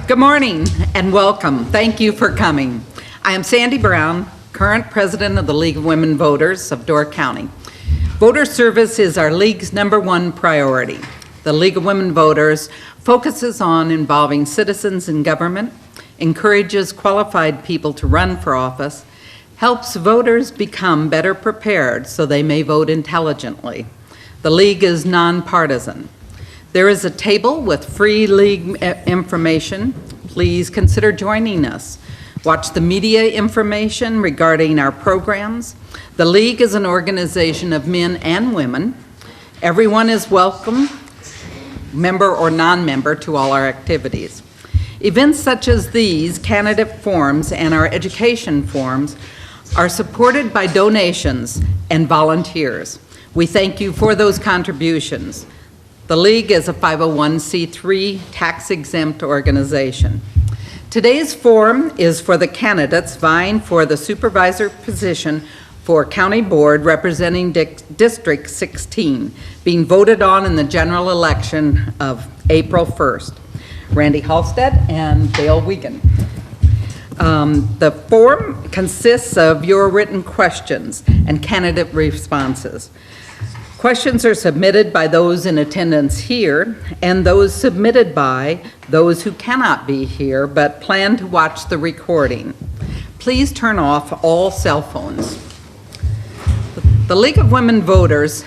Good morning and welcome. Thank you for coming. I am Sandy Brown, current president of the League of Women Voters of Door County. Voter service is our League's #1 priority. The League of Women Voters focuses on involving citizens in government, encourages qualified people to run for office, helps voters become better prepared so they may vote intelligently. The League is nonpartisan. There is a table with free League information. Please consider joining us. Watch the media information regarding our programs. The League is an organization of men and women. Everyone is welcome, member or non-member, to all our activities. Events such as these, candidate forums, and our education forums are supported by donations and volunteers. We thank you for those contributions. The League is a 501c3 tax-exempt organization. Today's forum is for the candidates vying for the supervisor position for County Board representing District 16, being voted on in the general election of April 1st. Randy Halstead and Dale Wiegand. The forum consists of your written questions and candidate responses. Questions are submitted by those in attendance here and those submitted by those who cannot be here but plan to watch the recording. Please turn off all cell phones. The League of Women Voters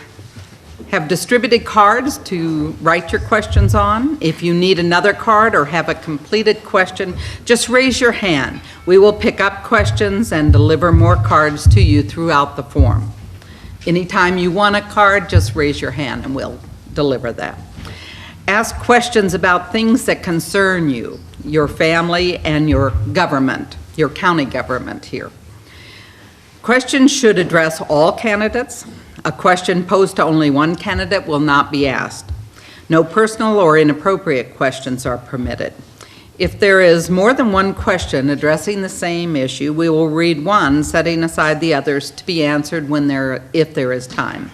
have distributed cards to write your questions on. If you need another card or have a completed question, just raise your hand. We will pick up questions and deliver more cards to you throughout the forum. Anytime you want a card, just raise your hand and we'll deliver that. Ask questions about things that concern you, your family, and your government, your county government here. Questions should address all candidates. A question posed to only one candidate will not be asked. No personal or inappropriate questions are permitted. If there is more than one question addressing the same issue, we will read one, setting aside the others to be answered if there is time.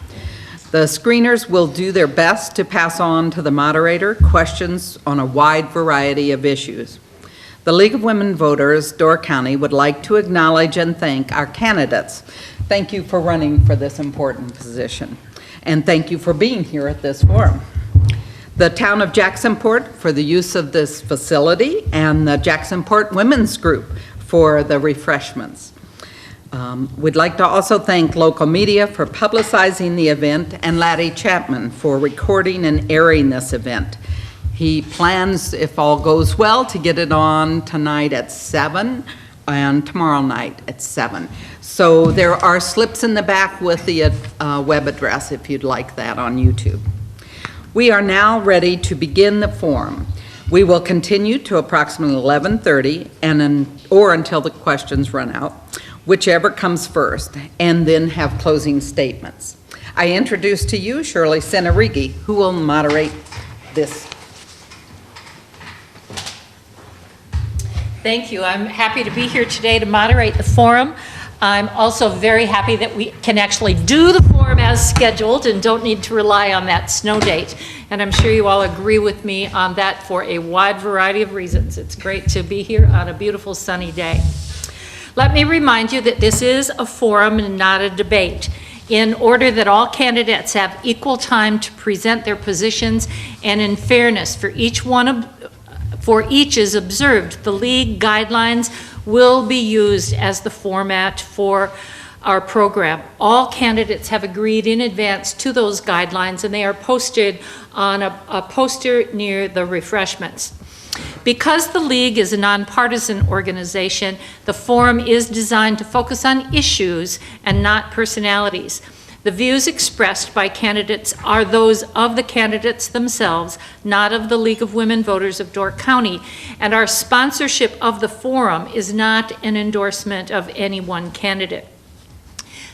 The screeners will do their best to pass on to the moderator questions on a wide variety of issues. The League of Women Voters, Door County, would like to acknowledge and thank our candidates. Thank you for running for this important position, and thank you for being here at this forum. The town of Jacksonport for the use of this facility, and the Jacksonport Women's Group for the refreshments. We'd like to also thank local media for publicizing the event and Laddie Chapman for recording and airing this event. He plans, if all goes well, to get it on tonight at 7 and tomorrow night at 7. So there are slips in the back with the web address if you'd like that on YouTube. We are now ready to begin the forum. We will continue to approximately 11:30 or until the questions run out, whichever comes first, and then have closing statements. I introduce to you Shirley Senerigi, who will moderate this. Thank you. I'm happy to be here today to moderate the forum. I'm also very happy that we can actually do the forum as scheduled and don't need to rely on that snow date. And I'm sure you all agree with me on that for a wide variety of reasons. It's great to be here on a beautiful sunny day. Let me remind you that this is a forum and not a debate. In order that all candidates have equal time to present their positions and in fairness for each is observed, the League guidelines will be used as the format for our program. All candidates have agreed in advance to those guidelines, and they are posted on a poster near the refreshments. Because the League is a nonpartisan organization, the forum is designed to focus on issues and not personalities. The views expressed by candidates are those of the candidates themselves, not of the League of Women Voters of Door County. And our sponsorship of the forum is not an endorsement of any one candidate.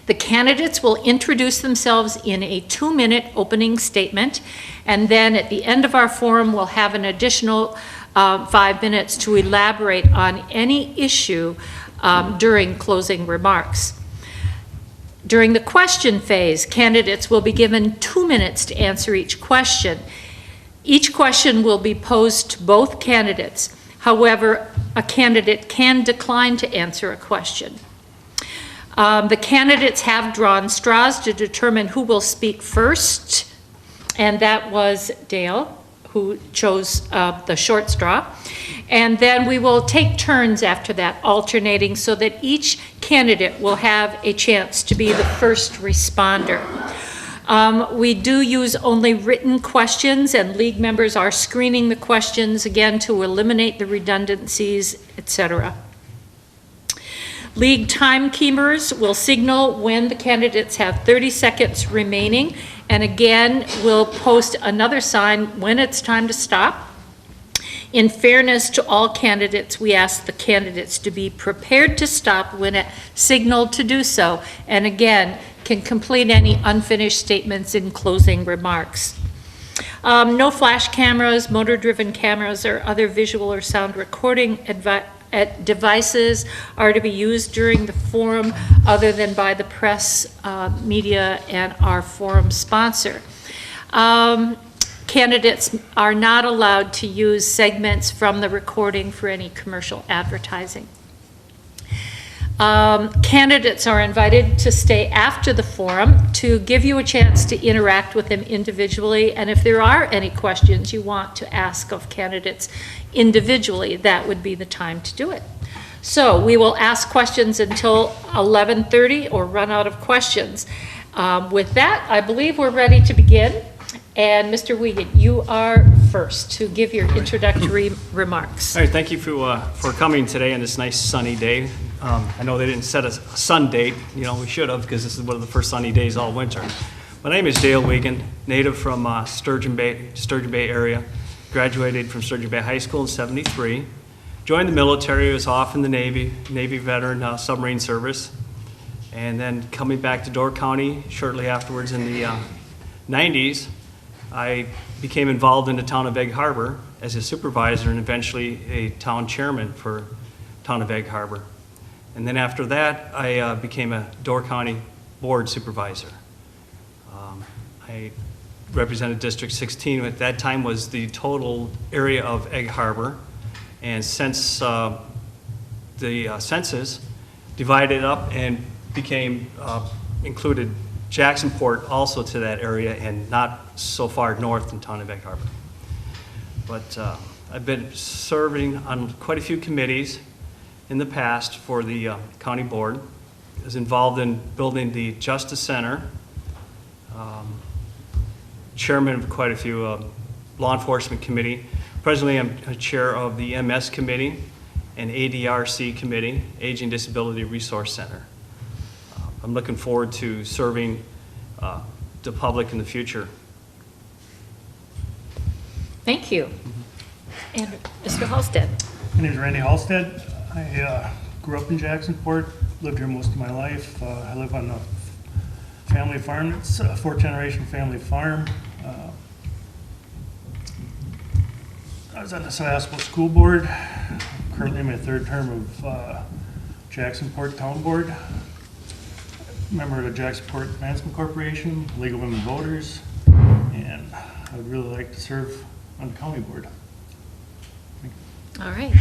The candidates will introduce themselves in a 2-minute opening statement, and then at the end of our forum, we'll have an additional 5 minutes to elaborate on any issue during closing remarks. During the question phase, candidates will be given 2 minutes to answer each question. Each question will be posed to both candidates. However, a candidate can decline to answer a question. The candidates have drawn straws to determine who will speak first, and that was Dale, who chose the short straw. And then we will take turns after that, alternating so that each candidate will have a chance to be the first responder. We do use only written questions, and league members are screening the questions, again, to eliminate the redundancies, etc. League timekeepers will signal when the candidates have 30 seconds remaining, and again, we'll post another sign when it's time to stop. In fairness to all candidates, we ask the candidates to be prepared to stop when it signaled to do so, and again, can complete any unfinished statements in closing remarks. No flash cameras, motor-driven cameras, or other visual or sound recording devices are to be used during the forum other than by the press, media, and our forum sponsor. Candidates are not allowed to use segments from the recording for any commercial advertising. Candidates are invited to stay after the forum to give you a chance to interact with them individually, and if there are any questions you want to ask of candidates individually, that would be the time to do it. So we will ask questions until 11:30 or run out of questions. With that, I believe we're ready to begin. And Mr. Wiegand, you are first to give your introductory remarks. All right, thank you for coming today on this nice sunny day. I know they didn't set a sun date, you know, we should have, because this is one of the first sunny days all winter. My name is Dale Wiegand, native from Sturgeon Bay area. Graduated from Sturgeon Bay High School in '73. Joined the military, was off in the Navy veteran submarine service. And then coming back to Door County shortly afterwards in the 90s, I became involved in the town of Egg Harbor as a supervisor and eventually a town chairman for town of Egg Harbor. And then after that, I became a Door County board supervisor. I represented District 16, at that time was the total area of Egg Harbor. And since the census divided up and became, included Jacksonport also to that area and not so far north in town of Egg Harbor. But I've been serving on quite a few committees in the past for the county board. I was involved in building the Justice Center, chairman of quite a few law enforcement committee. Presently, I'm a chair of the MS committee and ADRC committee, Aging Disability Resource Center. I'm looking forward to serving the public in the future. Thank you. And Mr. Halstead. My name is Randy Halstead. I grew up in Jacksonport, lived here most of my life. I live on a family farm. It's a 4th-generation family farm. I was on the Sebastopol School Board, currently in my 3rd term of Jacksonport Town Board. Member of the Jacksonport Advancement Corporation, League of Women Voters, and I would really like to serve on the county board. All right.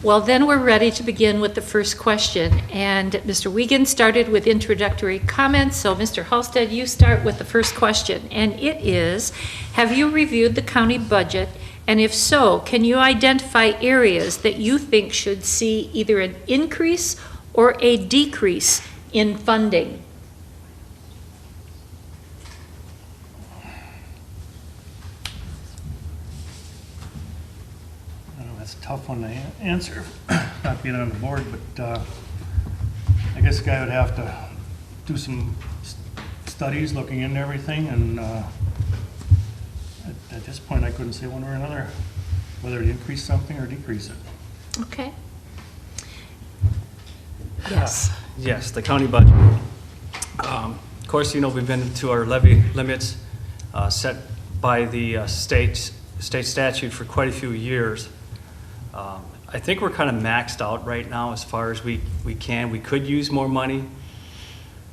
Well, then we're ready to begin with the first question. And Mr. Wiegand started with introductory comments. So Mr. Halstead, you start with the first question. And it is, have you reviewed the county budget? And if so, can you identify areas that you think should see either an increase or a decrease in funding? That's a tough one to answer, not being on the board, but I guess the guy would have to do some studies looking into everything, and at this point, I couldn't say one way or another whether to increase something or decrease it. Okay. Yes. Yes, the county budget. Of course, you know, we've been to our levy limits set by the state statute for quite a few years. I think we're kind of maxed out right now as far as we can. We could use more money.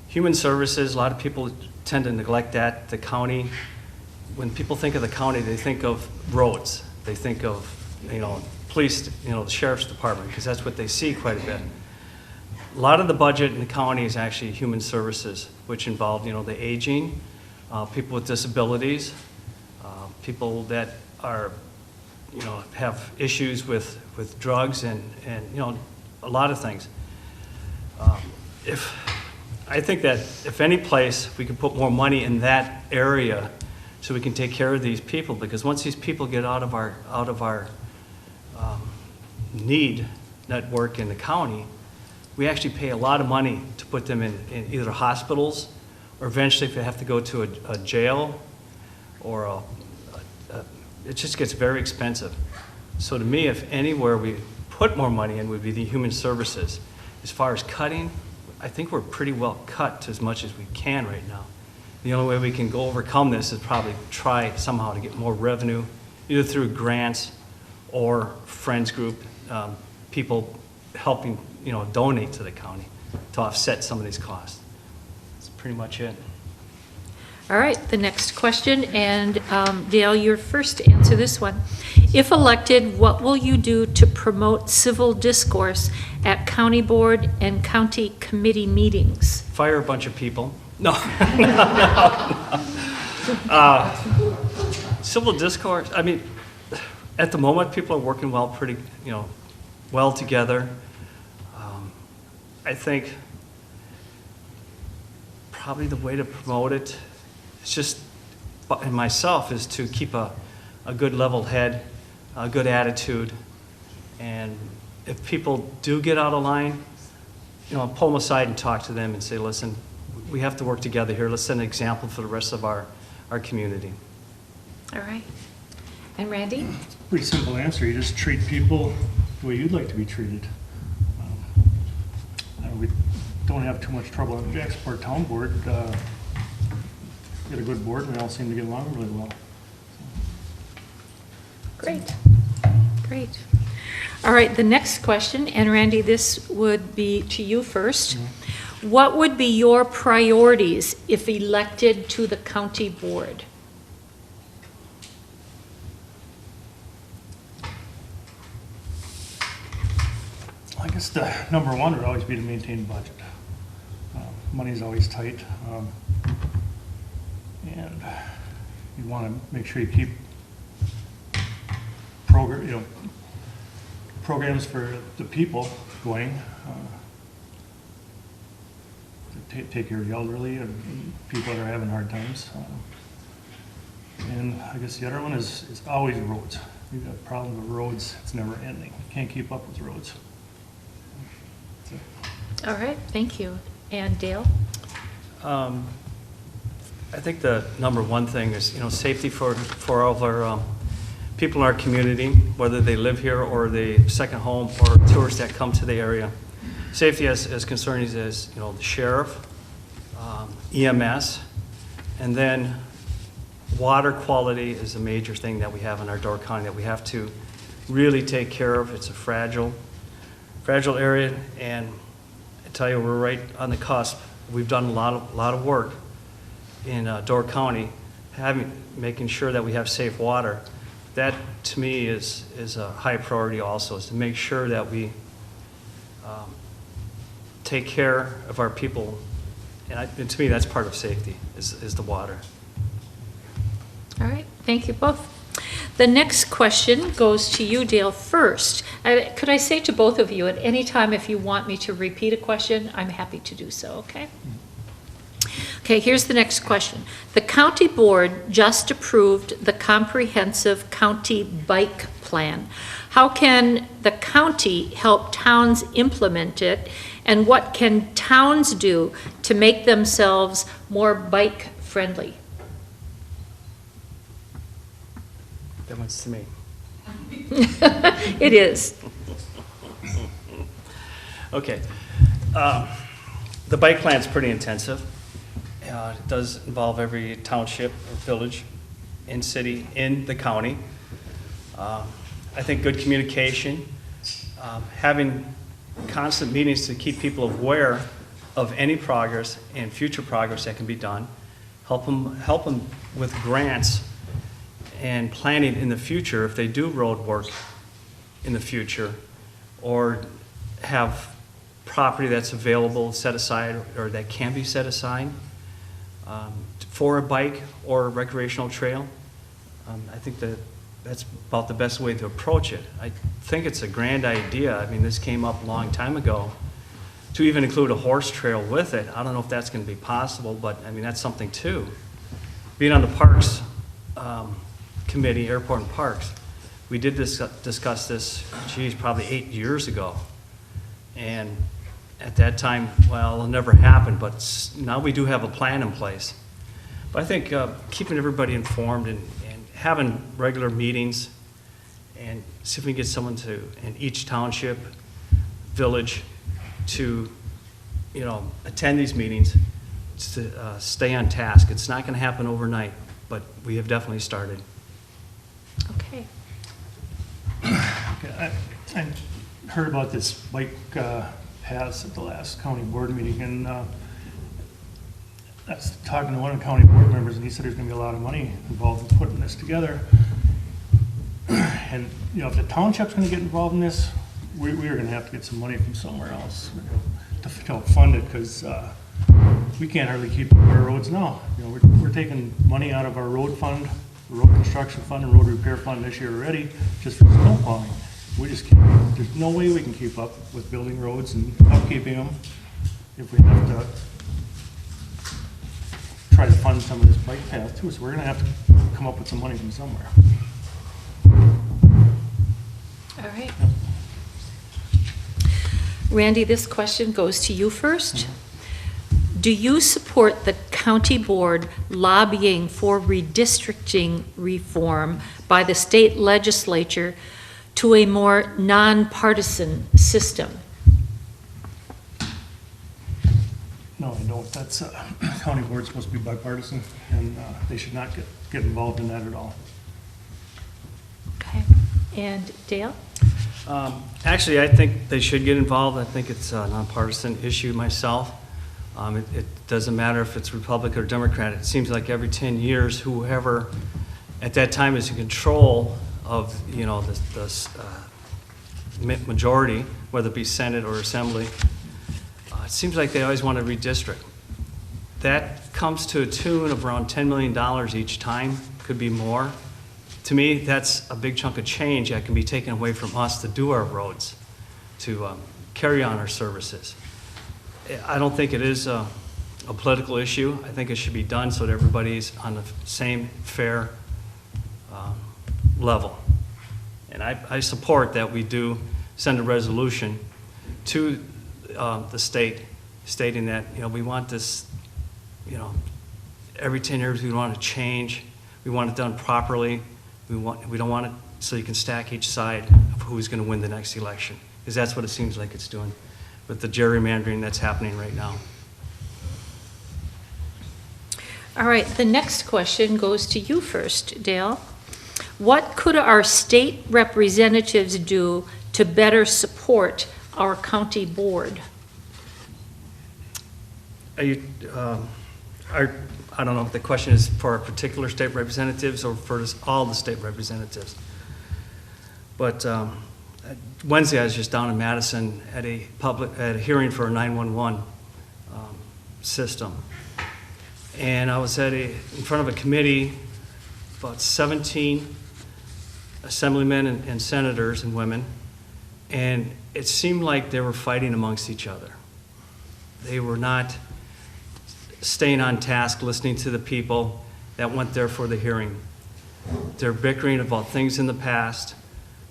Human services, a lot of people tend to neglect that. The county, when people think of the county, they think of roads. They think of, you know, police, you know, the sheriff's department, because that's what they see quite a bit. A lot of the budget in the county is actually human services, which involve, you know, the aging, people with disabilities, people that are, you know, have issues with drugs and, you know, a lot of things. I think that if any place, we could put more money in that area so we can take care of these people, because once these people get out of our need network in the county, we actually pay a lot of money to put them in either hospitals, or eventually if they have to go to a jail, or it just gets very expensive. So to me, if anywhere we put more money in would be the human services. As far as cutting, I think we're pretty well cut to as much as we can right now. The only way we can go overcome this is probably try somehow to get more revenue, either through grants or friends group, people helping, you know, donate to the county to offset some of these costs. That's pretty much it. All right, the next question, and Dale, you're first to answer this one. If elected, what will you do to promote civil discourse at county board and county committee meetings? Fire a bunch of people. No. Civil discourse, I mean, at the moment, people are working pretty, you know, well together. I think probably the way to promote it, it's just, and myself, is to keep a good level head, a good attitude, and if people do get out of line, you know, pull them aside and talk to them and say, listen, we have to work together here. Let's set an example for the rest of our community. All right. And Randy? It's a pretty simple answer. You just treat people the way you'd like to be treated. We don't have too much trouble on the Jacksonport Town Board. We get a good board, and we all seem to get along really well. Great. Great. All right, the next question, and Randy, this would be to you first. Mm-hmm. What would be your priorities if elected to the county board? I guess the number one would always be to maintain the budget. Money's always tight, and you want to make sure you keep programs for the people going. To take care of the elderly and people that are having hard times. And I guess the other one is always roads. You've got a problem with roads, it's never ending. You can't keep up with roads. All right, thank you. And Dale? I think the number one thing is, you know, safety for all of our people in our community, whether they live here or they second home or tourists that come to the area. Safety as concerning as, you know, the sheriff, EMS, and then water quality is a major thing that we have in our Door County that we have to really take care of. It's a fragile area, and I tell you, we're right on the cusp. We've done a lot of work in Door County, making sure that we have safe water. That, to me, is a high priority also, is to make sure that we take care of our people. And to me, that's part of safety, is the water. All right, thank you both. The next question goes to you, Dale, first. Could I say to both of you, at any time if you want me to repeat a question, I'm happy to do so, okay? Okay, here's the next question. The county board just approved the comprehensive county bike plan. How can the county help towns implement it, And what can towns do to make themselves more bike-friendly? That one's to me. It is. Okay. The bike plan's pretty intensive. It does involve every township or village in city, in the county. I think good communication, having constant meetings to keep people aware of any progress and future progress that can be done, help them with grants and planning in the future if they do road work in the future, or have property that's available, set aside, or that can be set aside for a bike or a recreational trail. I think that's about the best way to approach it. I think it's a grand idea. I mean, this came up a long time ago, to even include a horse trail with it. I don't know if that's going to be possible, but I mean, that's something too. Being on the Parks Committee, Airport and Parks, we did discuss this, probably 8 years ago. And at that time, well, it'll never happen, but now we do have a plan in place. But I think keeping everybody informed and having regular meetings, and see if we can get someone in each township, village, to, attend these meetings, to stay on task. It's not going to happen overnight, but we have definitely started. Okay. Okay, I heard about this bike paths at the last county board meeting, and I was talking to one of the county board members, and he said there's gonna be a lot of money involved in putting this together. And, if the township's gonna get involved in this, we are gonna have to get some money from somewhere else to help fund it, because we can't hardly keep up our roads now. We're taking money out of our road fund, road construction fund, and road repair fund this year already, just for snow plowing. We just can't, there's no way we can keep up with building roads and upkeeping them if we have to try to fund some of this bike path too. So we're gonna have to come up with some money from somewhere. All right. Randy, this question goes to you first. Do you support the county board lobbying for redistricting reform by the state legislature to a more nonpartisan system? No, I don't. That's, county board's supposed to be bipartisan, and they should not get involved in that at all. Okay. And Dale? Actually, I think they should get involved. I think it's a nonpartisan issue myself. It doesn't matter if it's Republican or Democrat. It seems like every 10 years, whoever at that time is in control of, the majority, whether it be Senate or Assembly, it seems like they always want to redistrict. That comes to a tune of around $10 million each time, could be more. To me, that's a big chunk of change that can be taken away from us to do our roads, to carry on our services. I don't think it is a political issue. I think it should be done so that everybody's on the same fair level. And I support that we do send a resolution to the state stating that, we want this, every 10 years we want to change. We want it done properly. We don't want it so you can stack each side of who's going to win the next election, because that's what it seems like it's doing with the gerrymandering that's happening right now. All right, the next question goes to you first, Dale. What could our state representatives do to better support our county board? I don't know if the question is for our particular state representatives or for all the state representatives. But Wednesday, I was just down in Madison at a hearing for a 911 system. And I was in front of a committee, about 17 assemblymen and senators and women, and it seemed like they were fighting amongst each other. They were not staying on task, listening to the people that went there for the hearing. They're bickering about things in the past.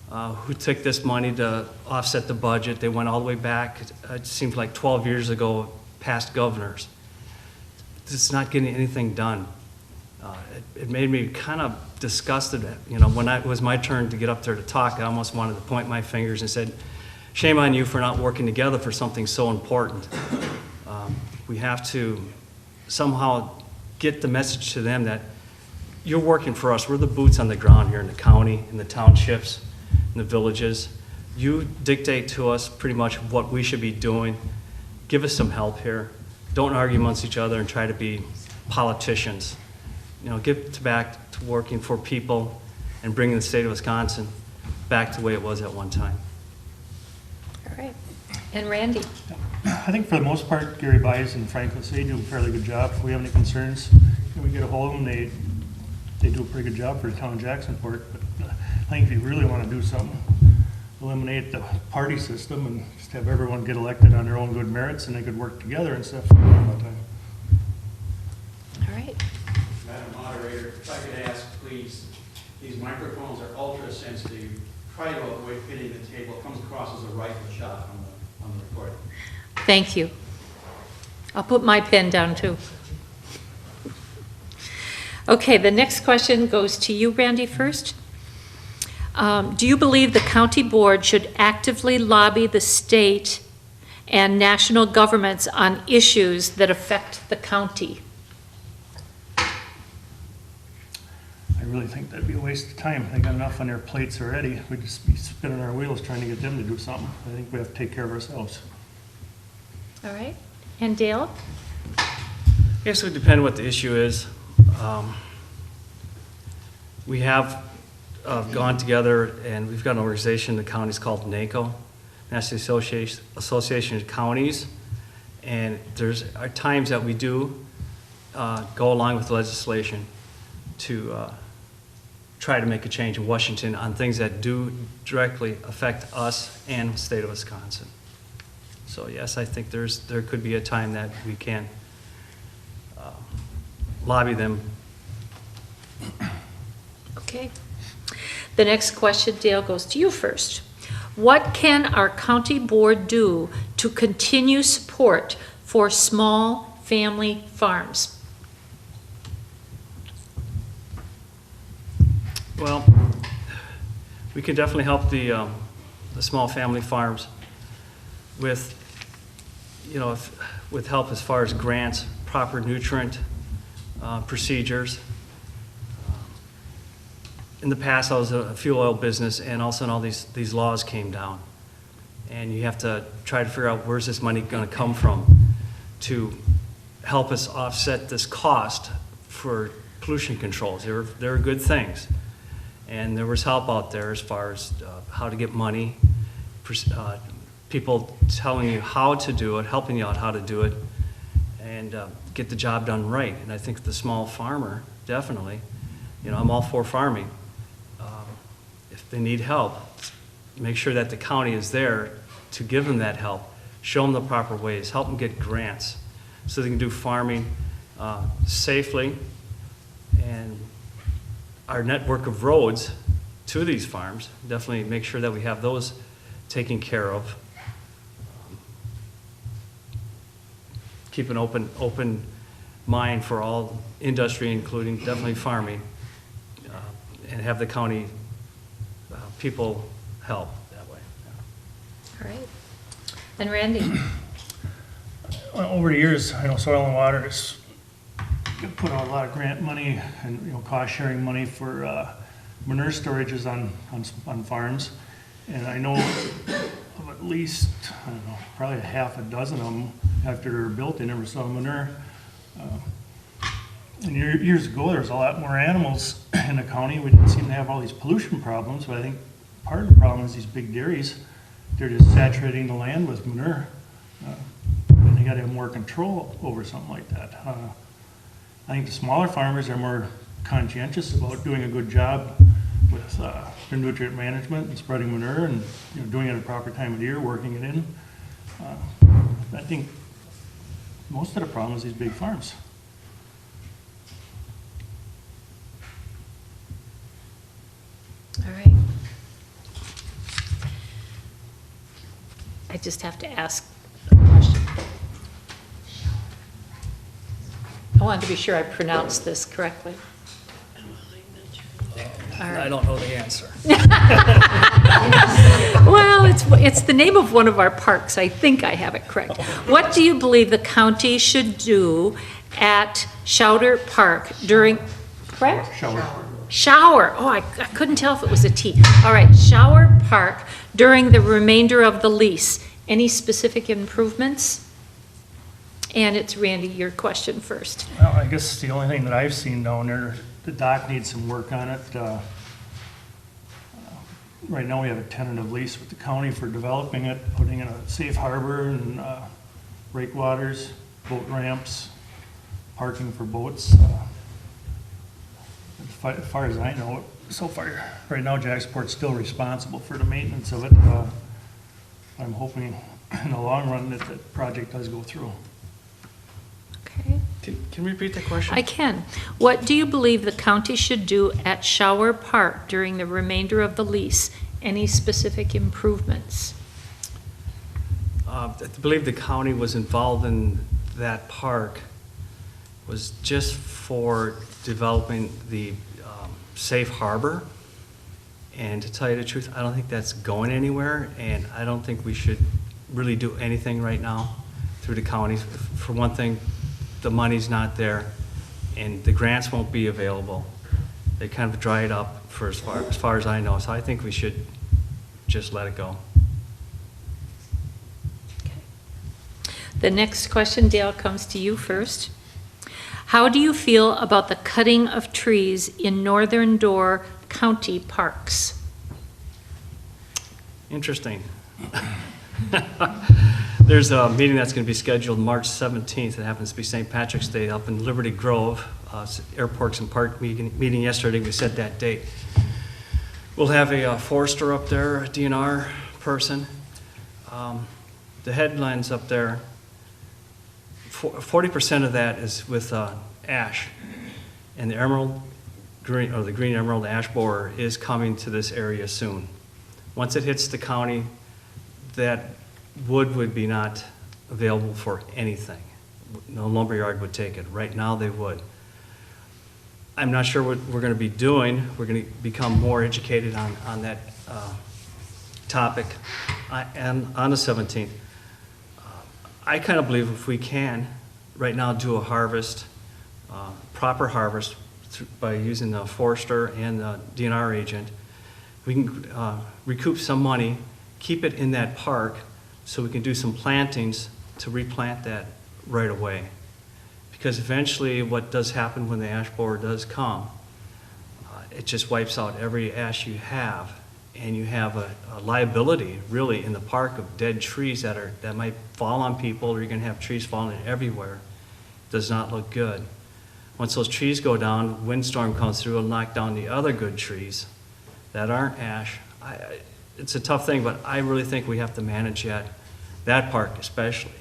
who took this money to offset the budget. They went all the way back, it seems like 12 years ago, past governors. It's not getting anything done. It made me kind of disgusted. You know, when it was my turn to get up there to talk, I almost wanted to point my fingers and said, shame on you for not working together for something so important. We have to somehow get the message to them that you're working for us. We're the boots on the ground here in the county, in the townships, in the villages. You dictate to us pretty much what we should be doing. Give us some help here. Don't argue amongst each other and try to be politicians. You know, get back to working for people and bringing the state of Wisconsin back to the way it was at one time. All right. And Randy? I think for the most part, Gary Bies and Frank Lassay do a fairly good job. If we have any concerns, we get a hold of them. They do a pretty good job for the town of Jacksonport. But I think if you really want to do something, eliminate the party system and just have everyone get elected on their own good merits, and they could work together instead of fighting all the time. All right. Madam Moderator, if I could ask, please, these microphones are ultra sensitive. Try to avoid hitting the table. It comes across as a rifle shot on the recording. Thank you. I'll put my pen down too. Okay, the next question goes to you, Randy, first. Do you believe the county board should actively lobby the state and national governments on issues that affect the county? I really think that'd be a waste of time. They got enough on their plates already. We'd just be spinning our wheels trying to get them to do something. I think we have to take care of ourselves. All right. And Dale? Yes, it would depend what the issue is. We have gone together, and we've got an organization in the county called NACO, National Association of Counties, and there's times that we do go along with legislation to try to make a change in Washington on things that do directly affect us and the state of Wisconsin. So yes, I think there could be a time that we can lobby them. Okay. The next question, Dale, goes to you first. What can our county board do to continue support for small family farms? Well, we can definitely help the small family farms with, you know, with help as far as grants, proper nutrient procedures. In the past, I was a fuel oil business, and all of a sudden all these laws came down. And you have to try to figure out where's this money going to come from to help us offset this cost for pollution controls. They're good things. And there was help out there as far as how to get money, people telling you how to do it, helping you out how to do it, and get the job done right. And I think the small farmer, definitely, you know, I'm all for farming. If they need help, make sure that the county is there to give them that help, show them the proper ways, help them get grants so they can do farming safely. And our network of roads to these farms, definitely make sure that we have those taken care of. Keep an open mind for all industry, including definitely farming, and have the county people help that way. All right. And Randy? Over the years, I know Soil and Water has put out a lot of grant money and, you know, cost sharing money for manure storages on farms. And I know of at least, I don't know, probably half a dozen of them, after they were built, they never saw manure. And years ago, there was a lot more animals in the county. We didn't seem to have all these pollution problems, but I think part of the problem is these big dairies, they're just saturating the land with manure. And they gotta have more control over something like that. I think the smaller farmers are more conscientious about doing a good job with their nutrient management and spreading manure and, you know, doing it at a proper time of the year, working it in. I think most of the problem is these big farms. All right. just have to ask a question. I wanted to be sure I pronounced this correctly. I don't know the answer. Well, it's the name of one of our parks. I think I have it correct. What do you believe the county should do at Schauder Park during, correct? Shower. Oh, I couldn't tell if it was a T. All right, Shower Park during the remainder of the lease. Any specific improvements? And it's Randy, your question first. Well, I guess the only thing that I've seen down there, the dock needs some work on it. Right now, we have a tentative lease with the county for developing it, putting in a safe harbor and breakwaters, boat ramps, parking for boats. As far as I know, so far, right now, Jacksport's still responsible for the maintenance of it. I'm hoping in the long run that the project does go through. Okay. Can you repeat the question? I can. What do you believe the county should do at Shower Park during the remainder of the lease? Any specific improvements? I believe the county was involved in that park was just for developing the safe harbor. And to tell you the truth, I don't think that's going anywhere, and I don't think we should really do anything right now through the county. For one thing, the money's not there, and the grants won't be available. They kind of dried up for as far as I know, so I think we should just let it go. The next question, Dale, comes to you first. How do you feel about the cutting of trees in Northern Door County parks? Interesting. There's a meeting that's going to be scheduled March 17th. It happens to be St. Patrick's Day up in Liberty Grove. Airports and Park meeting yesterday. We set that date. We'll have a forester up there, a DNR person. The headlines up there, 40% of that is with ash. And the emerald green, or the green emerald ash borer is coming to this area soon. Once it hits the county, that wood would be not available for anything. No lumberyard would take it. Right now they would. I'm not sure what we're going to be doing. We're going to become more educated on that topic and on the 17th. I kind of believe if we can, right now, do a harvest, proper harvest by using the forester and the DNR agent, we can recoup some money, keep it in that park, so we can do some plantings to replant that right away. Because eventually what does happen when the ash borer does come, it just wipes out every ash you have, and you have a liability really in the park of dead trees that might fall on people, or you're going to have trees falling everywhere. It does not look good. Once those trees go down, windstorm comes through and knock down the other good trees that aren't ash. It's a tough thing, but I really think we have to manage that park especially.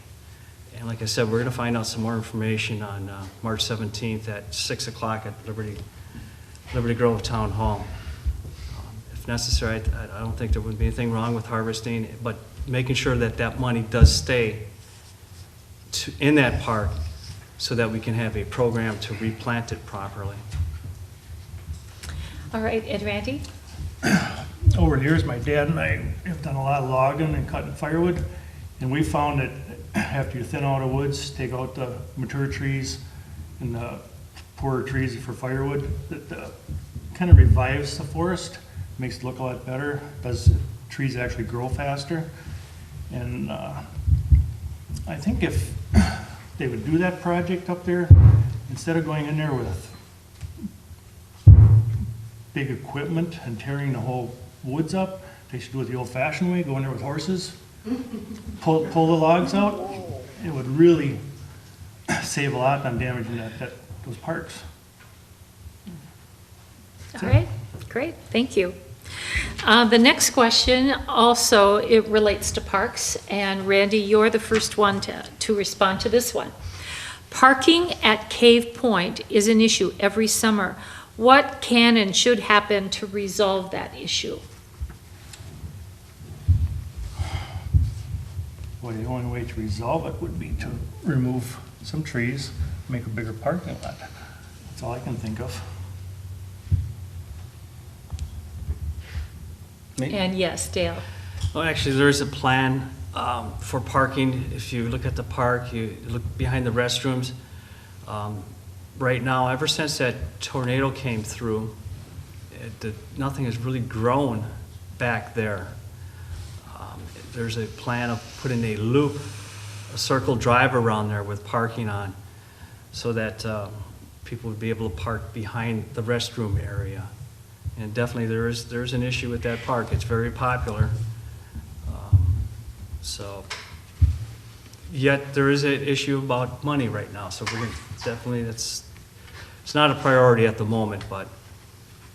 And like I said, we're going to find out some more information on March 17th at 6 o'clock at Liberty Grove Town Hall. If necessary, I don't think there would be anything wrong with harvesting, but making sure that that money does stay in that park so that we can have a program to replant it properly. All right, and Randy? Over the years, my dad and I have done a lot of logging and cutting firewood, and we found that after you thin out the woods, take out the mature trees and the poorer trees for firewood, that kind of revives the forest, makes it look a lot better, does trees actually grow faster. And I think if they would do that project up there, instead of going in there with big equipment and tearing the whole woods up, they should do it the old-fashioned way, go in there with horses, pull the logs out. It would really save a lot on damaging those parks. All right, great, thank you. The next question also, it relates to parks, and Randy, you're the first one to respond to this one. Parking at Cave Point is an issue every summer. What can and should happen to resolve that issue? Well, the only way to resolve it would be to remove some trees, make a bigger parking lot. That's all I can think of. And yes, Dale. Well, actually, there is a plan for parking. If you look at the park, you look behind the restrooms. Right now, ever since that tornado came through, nothing has really grown back there. There's a plan of putting a loop, a circle drive around there with parking on, so that people would be able to park behind the restroom area. And definitely there's an issue with that park. It's very popular. So, yet there is an issue about money right now. So we're gonna, definitely it's not a priority at the moment, but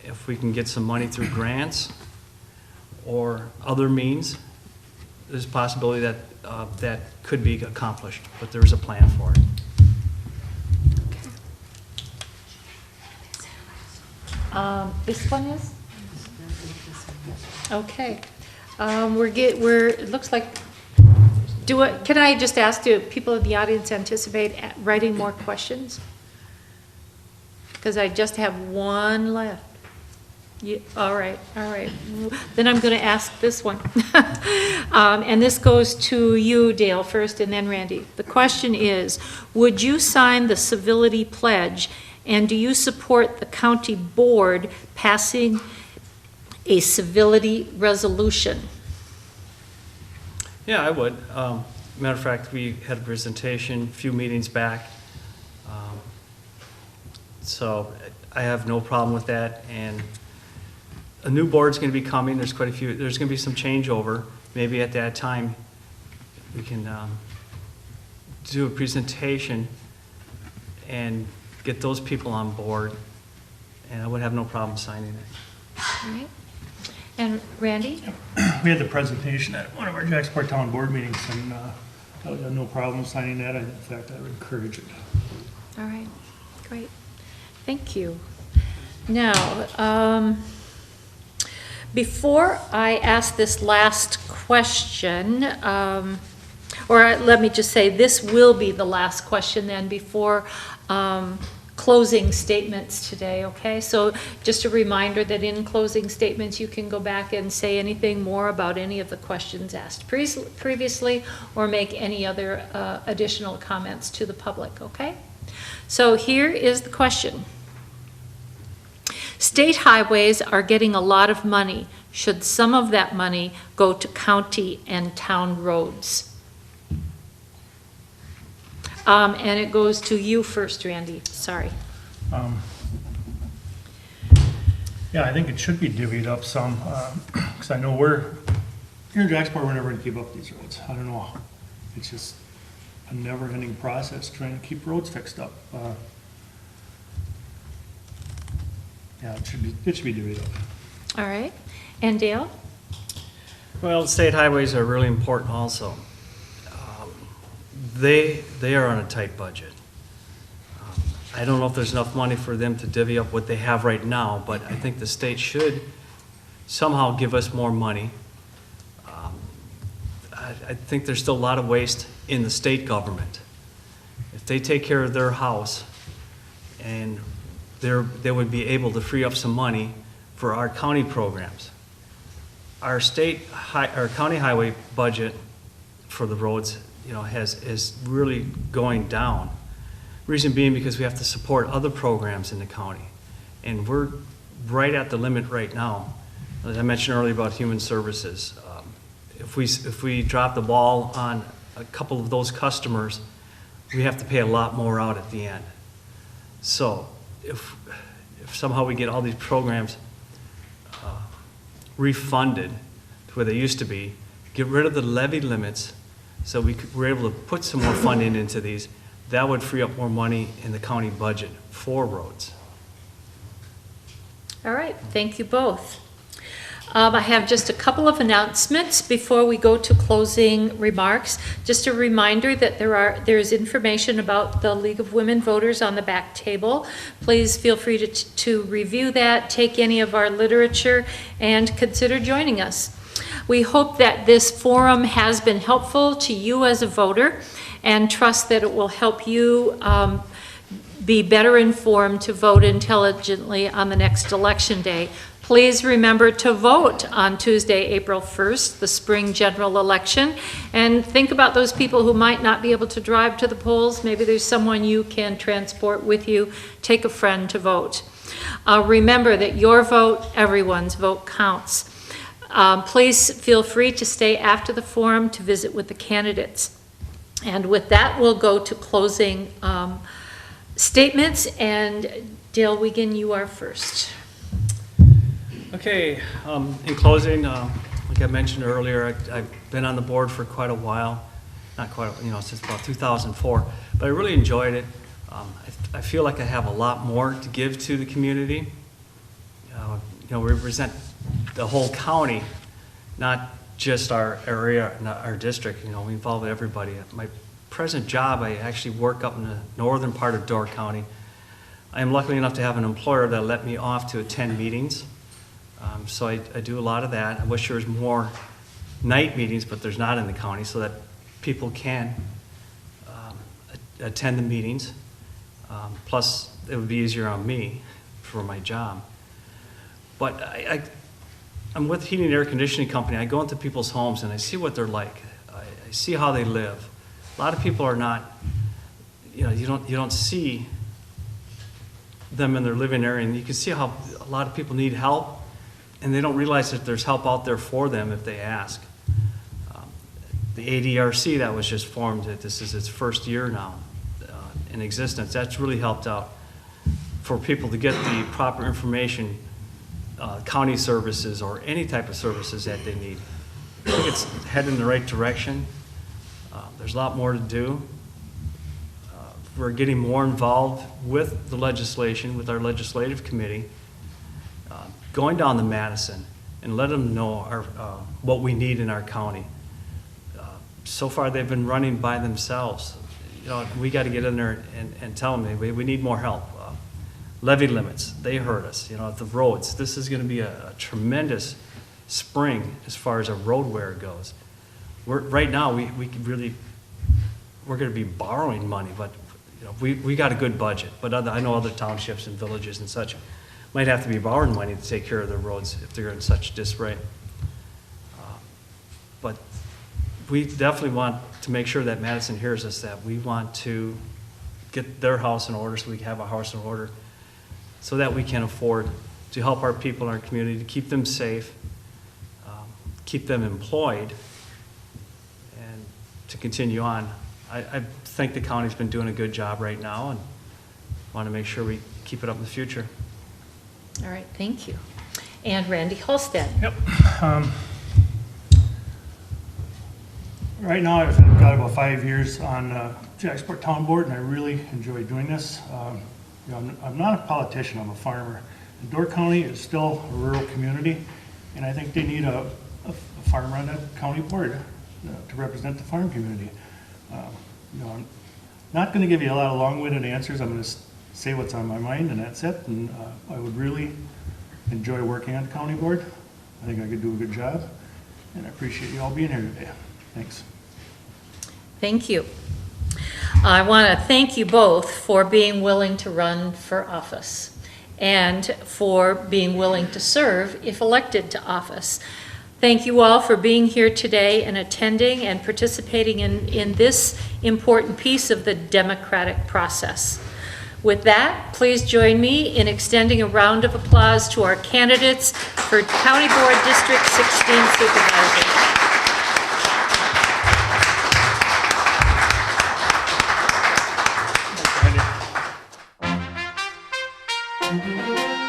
if we can get some money through grants or other means, there's a possibility that that could be accomplished, but there's a plan for it. This one is? Okay. It looks like, can I just ask, do people in the audience anticipate writing more questions? Because I just have one left. All right. Then I'm going to ask this one. And this goes to you, Dale, first, and then Randy. The question is, would you sign the civility pledge, and do you support the county board passing a civility resolution? Yeah, I would. Matter of fact, we had a presentation a few meetings back. So I have no problem with that. And a new board's going to be coming. There's quite a few. There's going to be some changeover. Maybe at that time we can do a presentation and get those people on board. And I would have no problem signing it. All right. And Randy? We had the presentation at one of our Jacksport Town Board meetings, and I would have no problem signing that. In fact, I would encourage it. All right, great. Thank you. Now, before I ask this last question, or let me just say, this will be the last question then before closing statements today, okay? So just a reminder that in closing statements, you can go back and say anything more about any of the questions asked previously, or make any other additional comments to the public, okay? So here is the question. State highways are getting a lot of money. Should some of that money go to county and town roads? And it goes to you first, Randy. Sorry. Yeah, I think it should be divvied up some, because I know here in Jacksport, we're never going to keep up these roads. I don't know. It's just a never-ending process trying to keep roads fixed up. Yeah, it should be divvied up. All right. And Dale? Well, state highways are really important also. They are on a tight budget. I don't know if there's enough money for them to divvy up what they have right now, but I think the state should somehow give us more money. I think there's still a lot of waste in the state government. If they take care of their house, and they would be able to free up some money for our county programs. Our county highway budget for the roads, is really going down. Reason being because we have to support other programs in the county. And we're right at the limit right now. As I mentioned earlier about human services, if we drop the ball on a couple of those customers, we have to pay a lot more out at the end. So if somehow we get all these programs refunded to where they used to be, get rid of the levy limits, so we're able to put some more funding into these, that would free up more money in the county budget for roads. All right, thank you both. I have just a couple of announcements before we go to closing remarks. Just a reminder that there is information about the League of Women Voters on the back table. Please feel free to review that, take any of our literature, and consider joining us. We hope that this forum has been helpful to you as a voter and trust that it will help you be better informed to vote intelligently on the next election day. Please remember to vote on Tuesday, April 1st, the spring general election, and think about those people who might not be able to drive to the polls. Maybe there's someone you can transport with you. Take a friend to vote. Remember that your vote, everyone's vote counts. Please feel free to stay after the forum to visit with the candidates. And with that, we'll go to closing statements, and Dale Wiegand, you are first. Okay, in closing, like I mentioned earlier, I've been on the board for quite a while, not quite, since about 2004, but I really enjoyed it. I feel like I have a lot more to give to the community. We represent the whole county, not just our area, not our district. We involve everybody. My present job, I actually work up in the northern part of Door County. I am lucky enough to have an employer that let me off to attend meetings. So I do a lot of that. I wish there was more night meetings, but there's not in the county, so that people can attend the meetings. Plus, it would be easier on me for my job. But I'm with Heating and Air Conditioning Company. I go into people's homes and I see what they're like. I see how they live. A lot of people are not, you don't see them in their living area, and you can see how a lot of people need help, and they don't realize that there's help out there for them if they ask. The ADRC that was just formed, this is its first year now in existence. That's really helped out for people to get the proper information, county services or any type of services that they need. I think it's heading in the right direction. There's a lot more to do. We're getting more involved with the legislation, with our legislative committee, going down to Madison and let them know what we need in our county. So far, they've been running by themselves. We got to get in there and tell them, we need more help. Levy limits, they hurt us. The roads, this is going to be a tremendous spring as far as our road wear goes. Right now, we're going to be borrowing money, but we got a good budget. But I know other townships and villages and such might have to be borrowing money to take care of their roads if they're in such disarray. But we definitely want to make sure that Madison hears us, that we want to get their house in order so we can have a house in order, so that we can afford to help our people in our community, to keep them safe, keep them employed, and to continue on. I think the county's been doing a good job right now, and want to make sure we keep it up in the future. All right, thank you. And Randy Holstead. Yep. Right now, I've got about 5 years on Jacksport Town Board, and I really enjoy doing this. I'm not a politician, I'm a farmer. And Door County is still a rural community, and I think they need a farmer on that county board to represent the farm community. I'm not going to give you a lot of long-winded answers. I'm going to say what's on my mind, and that's it. And I would really enjoy working on the county board. I think I could do a good job, and I appreciate you all being here today. Thanks. Thank you. I want to thank you both for being willing to run for office and for being willing to serve if elected to office. Thank you all for being here today and attending and participating in this important piece of the democratic process. With that, please join me in extending a round of applause to our candidates for County Board District 16 Supervisors. Thank you.